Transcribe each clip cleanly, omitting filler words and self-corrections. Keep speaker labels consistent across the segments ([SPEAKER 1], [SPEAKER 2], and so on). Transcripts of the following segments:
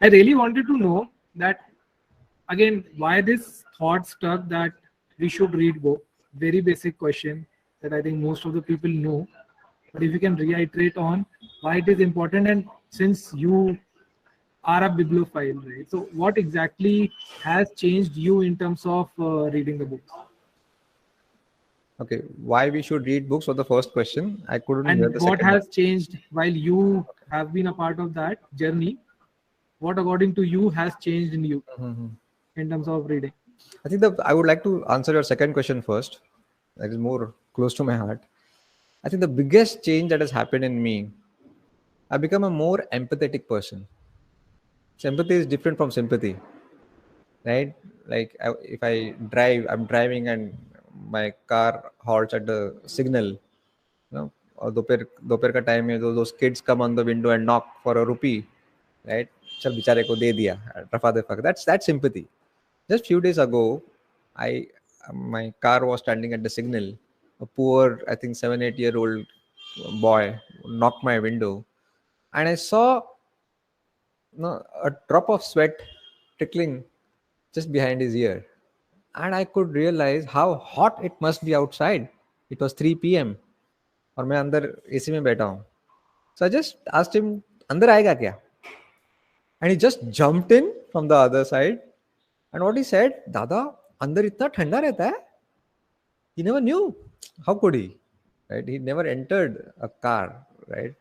[SPEAKER 1] I really wanted to know that again, why this thought stuck that we should read book. Very basic question that I think most of the people know. But if you can reiterate on why it is important, and since you are a bibliophile, right? So what exactly has changed you in terms of reading the books?
[SPEAKER 2] Okay, why we should read books was the first question. I couldn't hear
[SPEAKER 1] And
[SPEAKER 2] the
[SPEAKER 1] what
[SPEAKER 2] second one.
[SPEAKER 1] has changed while you have been a part of that journey? What according to you has changed in you in terms of reading?
[SPEAKER 2] I think I would like to answer your second question first. That is more close to my heart. I think the biggest change that has happened in me, I've become a more empathetic person. Sympathy is different from sympathy, right? Like if I drive, I'm driving and my car halts at the signal, और दोपहर का time है, those kids come on the window and knock for a rupee, right? चल बेचारे को दे दिया, रफा दफा. That's sympathy. Just few days ago, I my car was standing at the signal. A poor, I think 7-8 year old boy knocked my window, and I saw a drop of sweat trickling just behind his ear, and I could realize how hot it must be outside. It was 3 p.m. और मैं अंदर AC में बैठा हूँ. So I just asked him, अंदर आएगा क्या? And he just jumped in from the other side. And what he said, दादा अंदर इतना ठंडा रहता है? He never knew. How could he? Right? He never entered a car, right?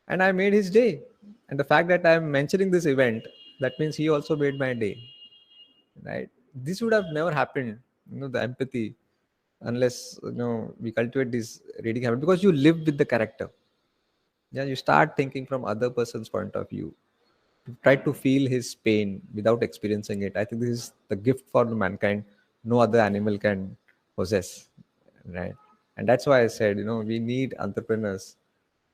[SPEAKER 2] And I made his day. And the fact that I'm mentioning this event, that means he also made my day, right? This would have never happened, the empathy, unless we cultivate this reading habit, because you live with the character. Yeah, you start thinking from other person's point of view. You try to feel his pain without experiencing it. I think this is the gift for mankind. No other animal can possess, right? And that's why I said, we need entrepreneurs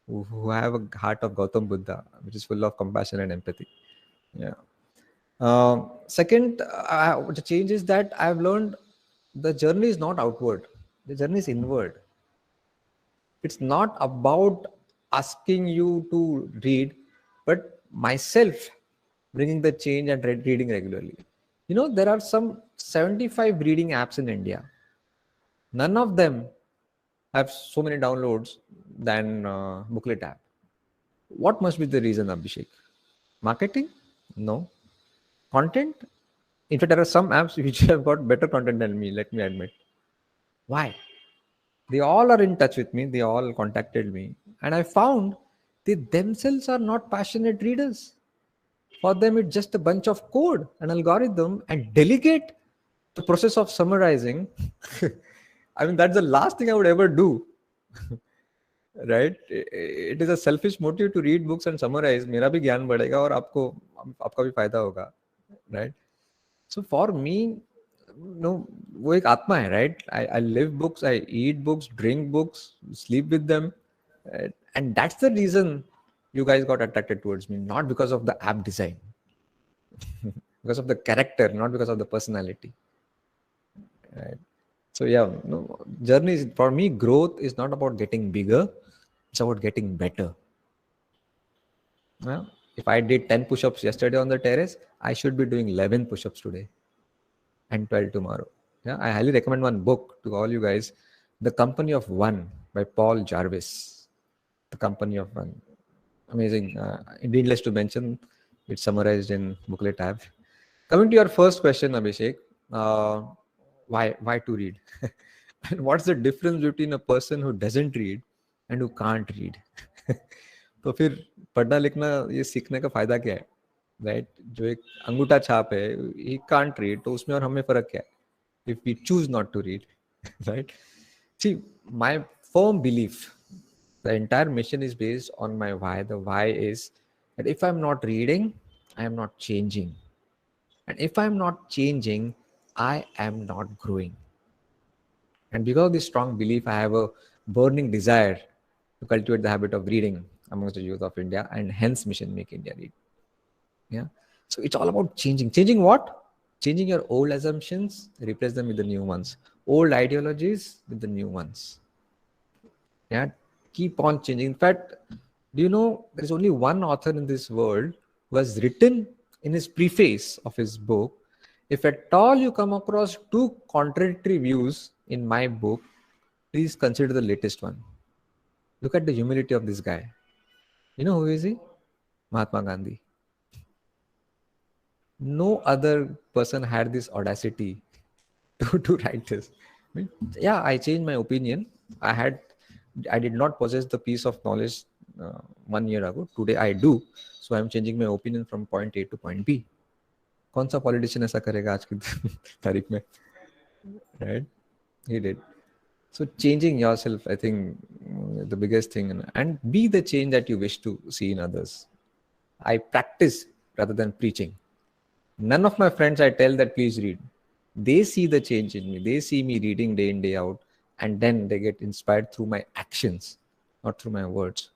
[SPEAKER 2] who have a heart of Gautam Buddha, which is full of compassion and empathy. Yeah. Second, the change is that I've learned the journey is not outward, the journey is inward. It's not about asking you to read, but myself bringing the change and reading regularly. There are some 75 reading apps in India. None of them have so many downloads than Booklet app. What must be the reason, Abhishek? Marketing? No. Content? In fact, there are some apps which have got better content than me, let me admit. Why? They all are in touch with me. They all contacted me. And I found they themselves are not passionate readers. For them, it's just a bunch of code, an algorithm, and delegate the process of summarizing. I mean, that's the last thing I would ever do. Right? It is a selfish motive to read books and summarize. मेरा भी ज्ञान बढ़ेगा और आपका भी फायदा होगा. Right? So for me, वो एक आत्मा है, right? I live books, I eat books, drink books, sleep with them, right? And that's the reason you guys got attracted towards me, not because of the app design, because of the character, not because of the personality, right? So yeah, journey is, for me, growth is not about getting bigger, it's about getting better. Well, if I did 10 push-ups yesterday on the terrace, I should be doing 11 push-ups today and 12 tomorrow. Yeah, I highly recommend one book to all you guys, The Company of One by Paul Jarvis. The Company of One. Amazing. Needless to mention, it's summarized in Booklet app. Coming to your first question, Abhishek, why to read? And what's the difference between a person who doesn't read and who can't read? तो फिर पढ़ना लिखना ये सीखने का फायदा क्या है, राइट? जो एक अंगूठा छाप है, ही कांट रीड, तो उसमें और हमें फर्क क्या है if we choose not to read? Right? See, my firm belief, the entire mission is based on my why. The why is that if I'm not reading, I am not changing, and if I'm not changing, I am not growing. And because of this strong belief, I have a burning desire to cultivate the habit of reading amongst the youth of India, and hence Mission Make India Read. Yeah. So it's all about changing. Changing what? Changing your old assumptions, replace them with the new ones. Old ideologies with the new ones. Yeah. Keep on changing. In fact, do you know there is only one author in this world who has written in his preface of his book, if at all you come across two contradictory views in my book, please consider the latest one. Look at the humility of this guy. You know who is he? Mahatma Gandhi. No other person had this audacity to write this. I mean, yeah, I changed my opinion. I did not possess the piece of knowledge 1 year ago. Today I do. So I'm changing my opinion from point A to point B. कौन सा politician ऐसा करेगा आज की तारीख में? Right? He did. So changing yourself, I think, the biggest thing, and be the change that you wish to see in others. I practice rather than preaching. None of my friends I tell that please read. They see the change in me. They see me reading day in, day out, and then they get inspired through my actions, not through my words.